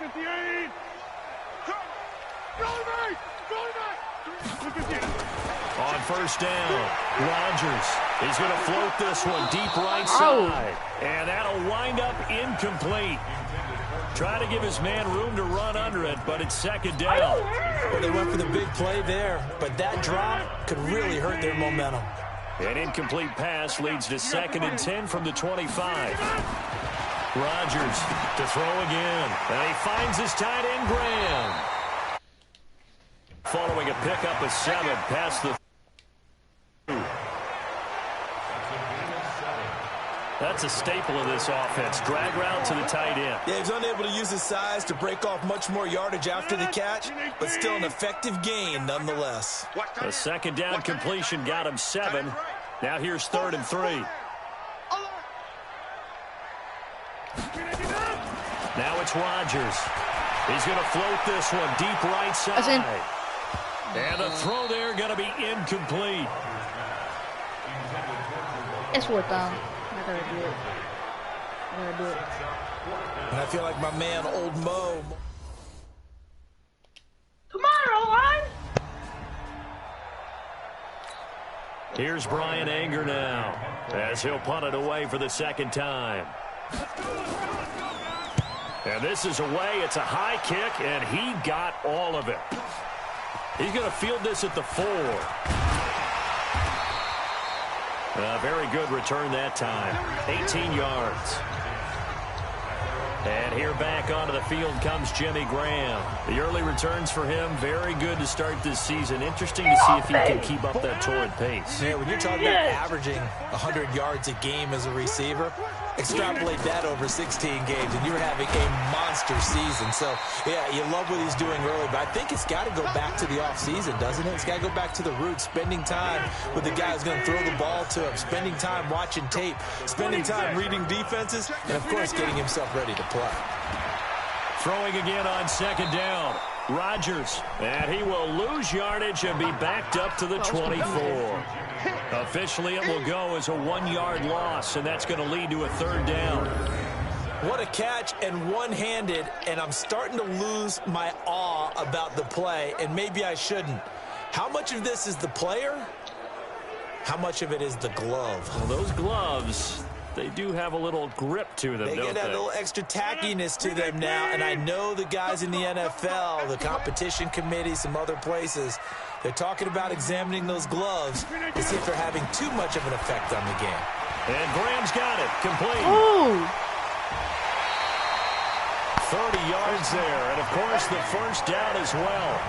On first down, Rodgers. He's going to float this one deep right side. And that'll wind up incomplete. Try to give his man room to run under it, but it's second down. Well, they went for the big play there, but that drop could really hurt their momentum. An incomplete pass leads to second and 10 from the 25. Rodgers to throw again. And he finds his tight end, Graham. Following a pickup of 7 past the. That's a staple of this offense. Drag route to the tight end. Yeah, he's unable to use his size to break off much more yardage after the catch, but still an effective gain nonetheless. A second down completion got him 7. Now here's 3rd and 3. Now it's Rodgers. He's going to float this one deep right side. And the throw there going to be incomplete. It's 4th down. I gotta do it. And I feel like my man, Old Mo. Come on, O-line! Here's Brian Anger now, as he'll punt it away for the second time. And this is away. It's a high kick, and he got all of it. He's going to field this at the 4. A very good return that time. 18 yards. And here back onto the field comes Jimmy Graham. The early returns for him, very good to start this season. Interesting to see if he can keep up that torrid pace. Yeah, when you're talking about averaging 100 yards a game as a receiver, extrapolate that over 16 games, and you're having a monster season. So, yeah, you love what he's doing early, but I think it's got to go back to the offseason, doesn't it? It's got to go back to the roots, spending time with the guy who's going to throw the ball to him, spending time watching tape, spending time reading defenses, and, of course, getting himself ready to play. Throwing again on second down. Rodgers, and he will lose yardage and be backed up to the 24. Officially, it will go as a 1-yard loss, and that's going to lead to a 3rd down. What a catch, and one-handed, and I'm starting to lose my awe about the play, and maybe I shouldn't. How much of this is the player? How much of it is the glove? Well, those gloves, they do have a little grip to them, don't they? They get that little extra tackiness to them now, and I know the guys in the NFL, the competition committee, some other places, they're talking about examining those gloves to see if they're having too much of an effect on the game. And Graham's got it. Complete. Ooh. 30 yards there, and, of course, the first down as well.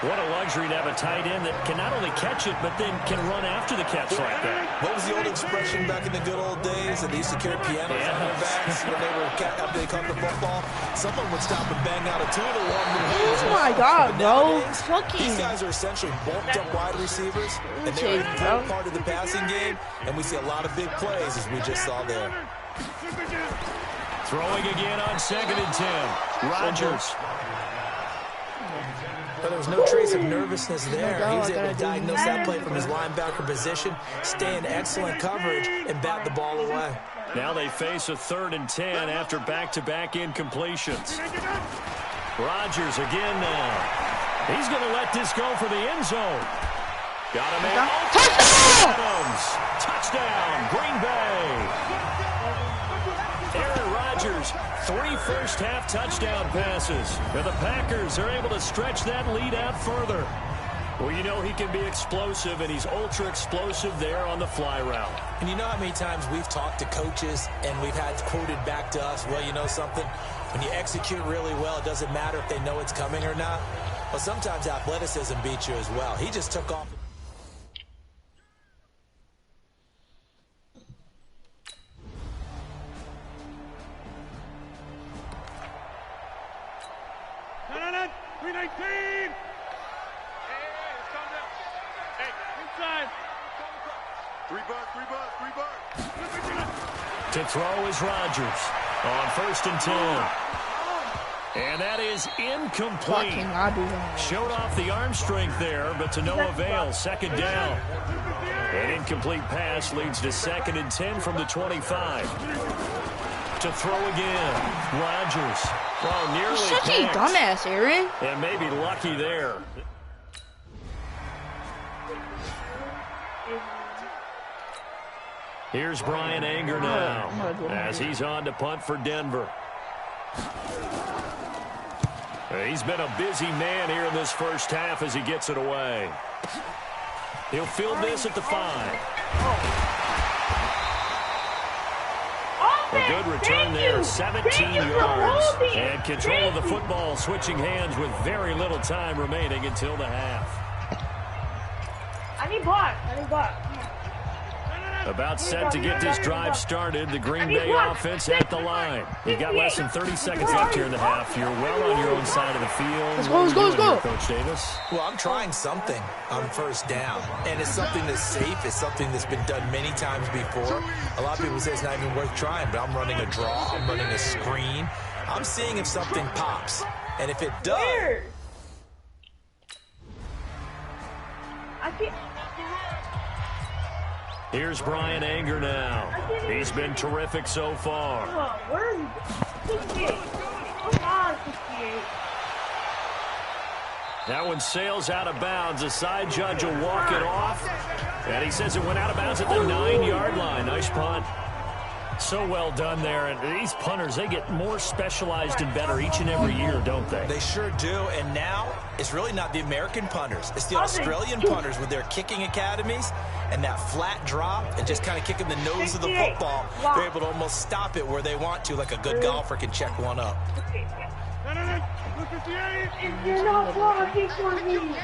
What a luxury to have a tight end that can not only catch it, but then can run after the catch like that. What was the old expression back in the good old days that they used to carry pianos on their backs when after they caught the football? Someone would stop and bang out a tune along the way. Oh my God, bro. These guys are essentially bulked up wide receivers, and they're a important part of the passing game, and we see a lot of big plays as we just saw there. Throwing again on 2nd and 10. Rodgers. But there was no trace of nervousness there. He was able to diagnose that play from his linebacker position, stay in excellent coverage, and bat the ball away. Now they face a 3rd and 10 after back-to-back incompletions. Rodgers again now. He's going to let this go for the end zone. Got him in. Touchdown, Green Bay. Aaron Rodgers, 3 first-half touchdown passes. And the Packers are able to stretch that lead out further. Well, you know he can be explosive, and he's ultra-explosive there on the fly route. And you know how many times we've talked to coaches and we've had quoted back to us, well, you know something? When you execute really well, it doesn't matter if they know it's coming or not. Well, sometimes athleticism beats you as well. He just took off. To throw is Rodgers on 1st and 10. And that is incomplete. Showed off the arm strength there, but to no avail. 2nd down. An incomplete pass leads to 2nd and 10 from the 25. to throw again. Rodgers. Oh, nearly Such a dumbass, Aaron. And maybe lucky there. Here's Brian Anger now as he's on to punt for Denver. He's been a busy man here in this first half as he gets it away. He'll field this at the 5. A good return there, 17 yards. And control of the football, switching hands with very little time remaining until the half. I need block. About set to get this drive started. The Green Bay offense at the line. You've got less than 30 seconds left here in the half. You're well on your own side of the field. Let's go. Coach Davis. Well, I'm trying something on first down, and it's something that's safe. It's something that's been done many times before. A lot of people say it's not even worth trying, but I'm running a draw. I'm running a screen. I'm seeing if something pops, and if it does. Here's Brian Anger now. He's been terrific so far. Where is he? 68. Come on, 68. That one sails out of bounds. The side judge will walk it off. And he says it went out of bounds at the 9-yard line. Nice punt. So well done there. And these punters, they get more specialized and better each and every year, don't they? They sure do. And now it's really not the American punters. It's the Australian punters with their kicking academies and that flat drop and just kind of kicking the nose of the football. They're able to almost stop it where they want to, like a good golfer can check one up. If you're not blocking for me.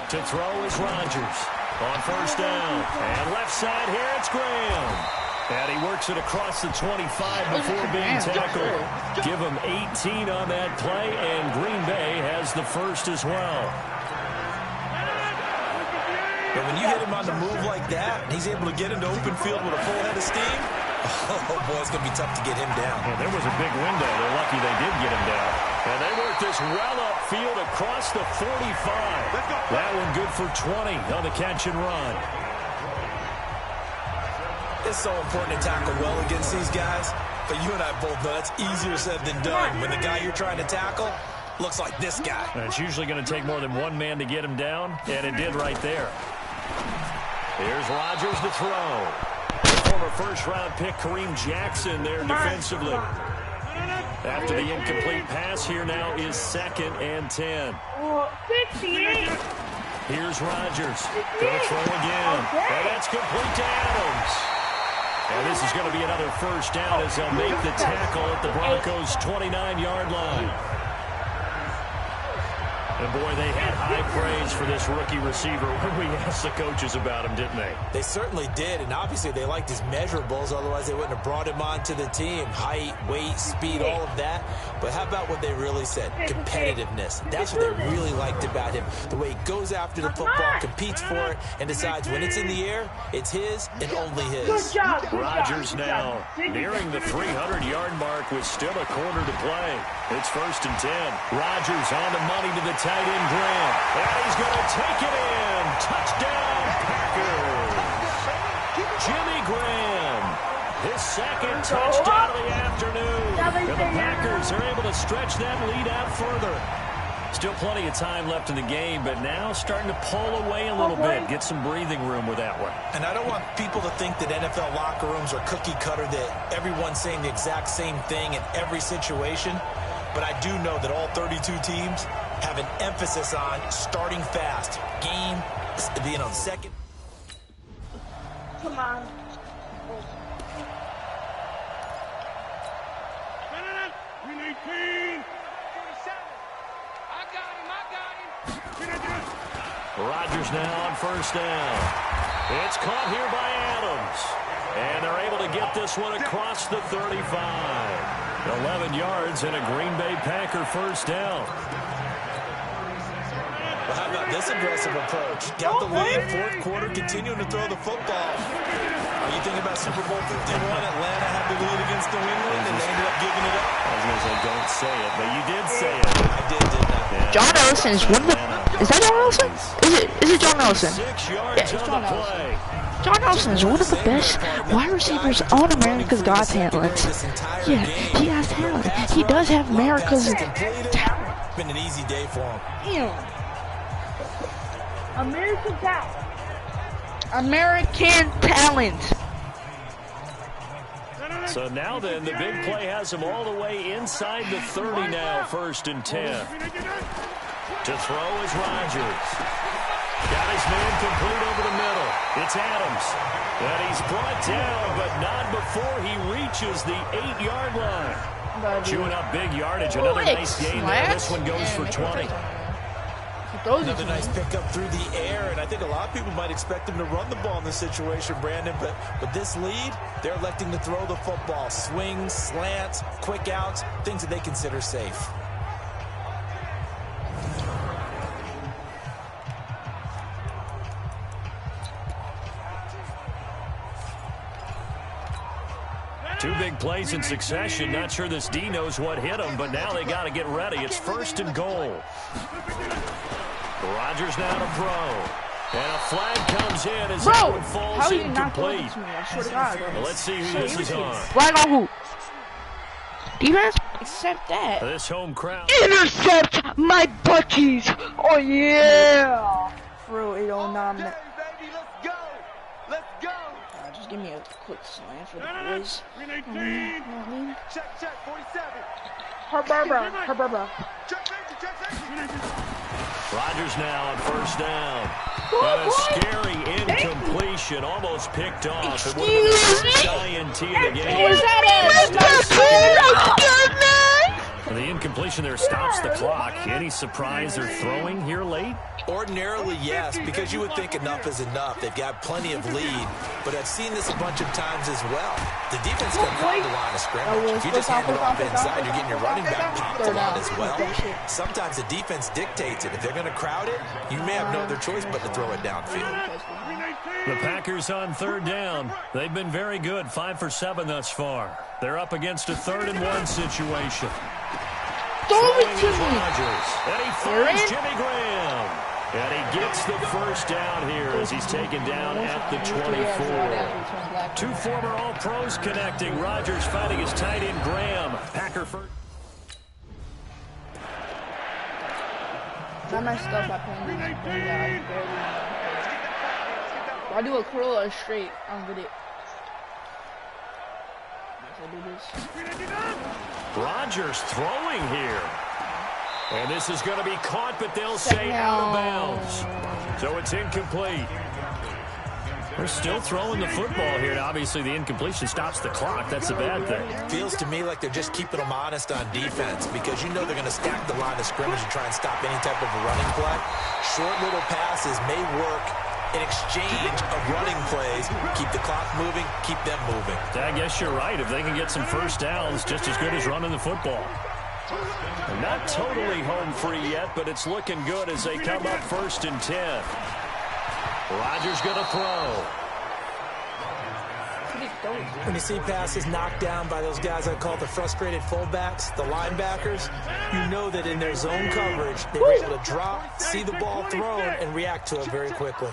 To throw is Rodgers on first down. And left side here, it's Graham. And he works it across the 25 before being tackled. Give him 18 on that play, and Green Bay has the first as well. But when you hit him on the move like that, and he's able to get into open field with a full head of steam, oh boy, it's going to be tough to get him down. Yeah, there was a big window. They're lucky they did get him down. And they work this well upfield across the 45. That one good for 20 on the catch and run. It's so important to tackle well against these guys, but you and I both know that's easier said than done. When the guy you're trying to tackle looks like this guy. And it's usually going to take more than one man to get him down, and it did right there. Here's Rodgers to throw. Former first-round pick Kareem Jackson there defensively. After the incomplete pass, here now is 2nd and 10. 68. Here's Rodgers. Going to throw again. And that's complete to Adams. And this is going to be another first down as they'll make the tackle at the Broncos' 29-yard line. And boy, they had high praise for this rookie receiver when we asked the coaches about him, didn't they? They certainly did, and obviously they liked his measurables, otherwise they wouldn't have brought him onto the team. Height, weight, speed, all of that. But how about what they really said? Competitiveness. That's what they really liked about him. The way he goes after the football, competes for it, and decides when it's in the air, it's his and only his. Good job. Rodgers now nearing the 300-yard mark with still a quarter to play. It's 1st and 10. Rodgers on the money to the tight end Graham. And he's going to take it in. Touchdown, Packers. Jimmy Graham. His 2nd touchdown of the afternoon. And the Packers are able to stretch that lead out further. Still plenty of time left in the game, but now starting to pull away a little bit. Get some breathing room with that one. And I don't want people to think that NFL locker rooms are cookie cutter, that everyone's saying the exact same thing in every situation. But I do know that all 32 teams have an emphasis on starting fast. Game, second. Come on. Rodgers now on first down. It's caught here by Adams. And they're able to get this one across the 35. 11 yards and a Green Bay Packer first down. Well, how about this aggressive approach? Got the lead, 4th quarter, continuing to throw the football. Are you thinking about Super Bowl 51? Atlanta had the lead against New England, and they ended up giving it up. I was going to say, don't say it, but you did say it. I did, didn't I? Yeah. John Ellison's one of the... Is that John Ellison? Is it John Ellison? 6 yards Yeah, it's on John the play. John Nelson is one of the best wide receivers on America's Got Talent. Yeah, he has talent. He does have America's talent. Been an easy day for him. Damn. American talent. American talent. So now then, the big play has him all the way inside the 30 now, 1st and 10. To throw is Rodgers. Got his man complete over the middle. It's Adams. And he's brought down, but not before he reaches the 8-yard line. Chewing up big yardage. Another nice gain there. This one goes for 20. Another nice pickup through the air, and I think a lot of people might expect him to run the ball in this situation, Brandon, but with this lead, they're electing to throw the football. Swings, slants, quick outs, things that they consider safe. Two big plays in succession. Not sure this D knows what hit him, but now they got to get ready. It's 1st and goal. Rodgers now to throw. And a flag comes in as that one falls incomplete. Well, let's see who this is on. Flag on who? Defense? Accept that. This home crowd. Intercept my butchies. Oh, yeah. For 809. Let's go. Let's go. Just give me a quick slant for the boys. Check, 47. Her Barbara. Rodgers now on 1st down. And a scary incompletion, almost picked off. It would have been the first INT of the game. Was that The incompletion there stops the clock. Any surprise they're throwing here late? Ordinarily, yes, because you would think enough is enough. They've got plenty of lead, but I've seen this a bunch of times as well. The defense can crowd the line of scrimmage. If you just hand it off inside, you're getting your running back popped a lot as well. Sometimes the defense dictates it. If they're going to crowd it, you may have no other choice but to throw it downfield. The Packers on 3rd down. They've been very good, 5 for 7 thus far. They're up against a 3rd and 1 situation. Throw it to me. Rodgers. And he finds Jimmy Graham. And he gets the first down here as he's taken down at the 24. Two former All-Pros connecting. Rodgers fighting his tight end Graham. Packer first. I messed up by playing this. Do I do a curl or a straight? I don't get it. I do this. Rodgers throwing here. And this is going to be caught, but they'll say out of bounds. So it's incomplete. They're still throwing the football here. Now, obviously, the incompletion stops the clock. That's a bad thing. Feels to me like they're just keeping them honest on defense because you know they're going to stack the line of scrimmage and try and stop any type of a running play. Short little passes may work in exchange of running plays. Keep the clock moving, keep them moving. I guess you're right. If they can get some first downs, just as good as running the football. And not totally home free yet, but it's looking good as they come up 1st and 10. Rodgers going to throw. When you see passes knocked down by those guys I call the frustrated fullbacks, the linebackers, you know that in their zone coverage, they were able to drop, see the ball thrown, and react to it very quickly.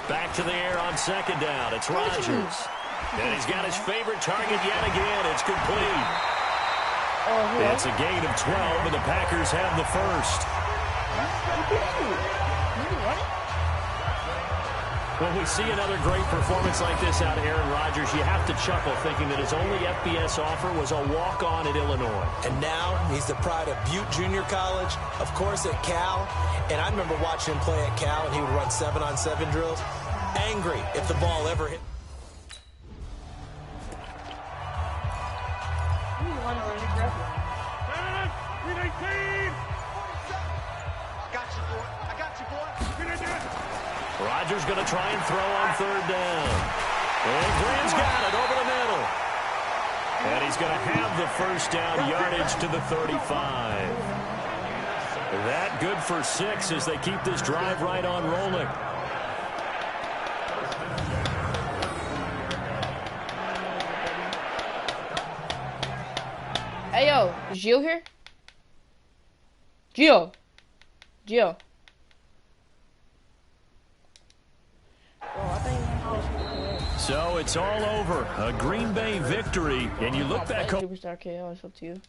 Back to the air on 2nd down. It's Rodgers. And he's got his favorite target yet again. It's complete. It's a gain of 12, and the Packers have the first. When we see another great performance like this out of Aaron Rodgers, you have to chuckle thinking that his only FBS offer was a walk-on at Illinois. And now he's the pride of Butte Junior College, of course at Cal. And I remember watching him play at Cal, and he would run 7-on-7 drills. Angry if the ball ever hit. Rodgers going to try and throw on 3rd down. And Graham's got it over the middle. And he's going to have the first down, yardage to the 35. That good for 6 as they keep this drive right on rolling. Hey, yo, is Gio here? Gio. So it's all over. A Green Bay victory. And you look back home. Superstar KO, it's up to you.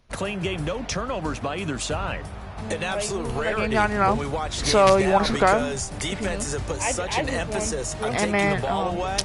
Clean game, no turnovers by either side. An absolute rarity down, you know. when we watch games So you now want to subscribe? because defenses have put such an emphasis on And taking man, the ball away.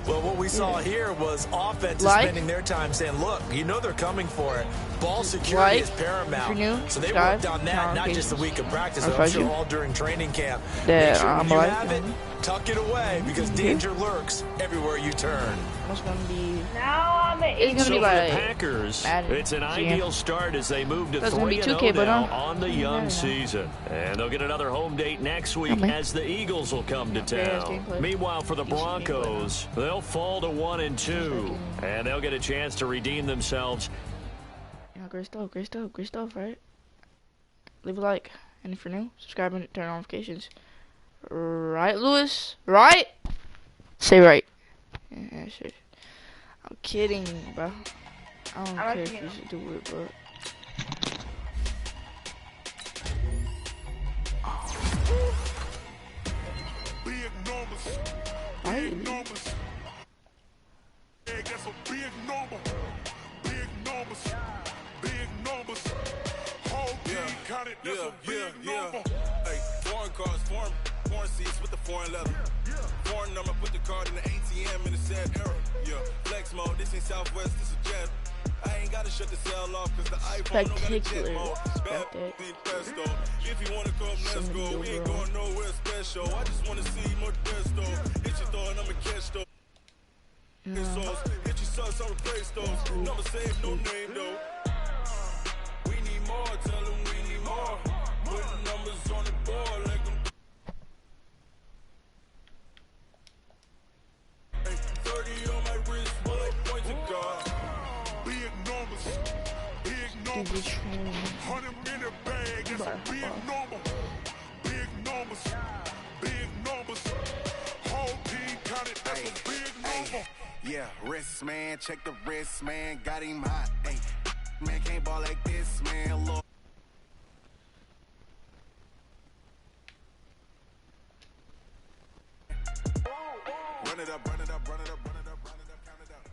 Well, what we saw here was offenses spending their time saying, look, you know they're coming for it. Ball security is paramount. So they worked on that, not just the week of practice, but I'm sure all during training camp. Make sure when you have it, tuck it away because danger lurks everywhere you turn. It's going to be... Now I'm at It's going to be like... the Packers, Madden. it's an ideal start as they move to That's gonna be 3-0 2K, now on the young season. And they'll get another home date next week as the Eagles will come to town. Meanwhile, for the Broncos, they'll fall to 1-2, and they'll get a chance to redeem themselves. You know, great stuff, right? Leave a like, and if you're new, subscribe and turn on notifications. Right, Lewis? Right? Say right. Yeah, sure. I'm kidding, bro. I don't care if you should do it, but... Big numbers. Big numbers. Yeah, that's a big number. Big numbers. Big numbers. Whole team counted, that's a big number. Hey, foreign cars, foreign seats with the foreign leather. Foreign number, put the card in the ATM in the sad era. Yeah, flex mode, this ain't Southwest, this is Jet. I ain't gotta shut the cell off cause the iPhone don't got a jet mode. Bad thing presto. If you wanna come, let's go. We ain't going nowhere special. I just wanna see more Desto. Hit your thought, I'ma catch though. Hit your sauce, I'll replace those. Number save, no name though. We need more, tell them we need more. Putting numbers on the board like them. 30 on my wrist, while I point to God. Big numbers. Big numbers. 100 minute bag, that's a big number. Big numbers. Big numbers. Whole team counted, that's a big number. Yeah, wrist man, check the wrist man, got him hot. Ay, man can't ball like this, man. Lord. Run it up, run it up, run it up, run it up, run it up, count it up.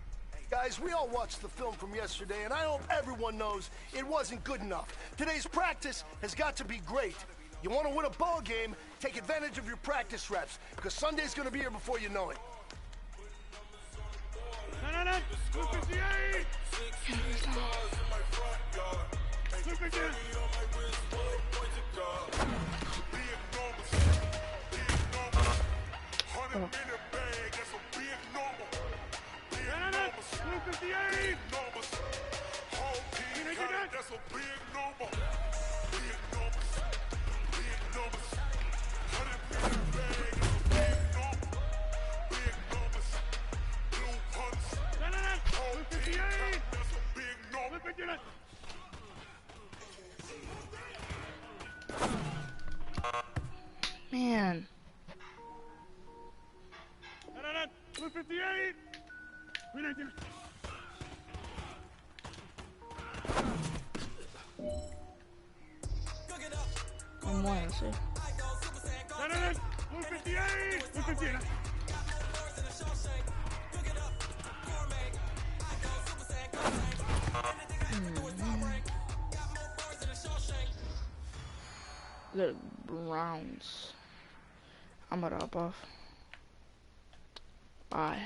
Guys, we all watched the film from yesterday, and I hope everyone knows it wasn't good enough. Today's practice has got to be great. You want to win a ball game, take advantage of your practice reps, because Sunday's going to be here before you know it. No, 258! Look again! Big numbers. Big numbers. 100 minute bag, that's a big number. Big numbers. 258! Numbers. Whole team counted, that's a big number. Big numbers. Big numbers. 100 minute bag, that's a big number. Big numbers. Blue hunts. Whole team counted, that's a big number. Man. 258! 319. One more, let's see. 258! 258! The Browns. I'm gonna hop off. Bye.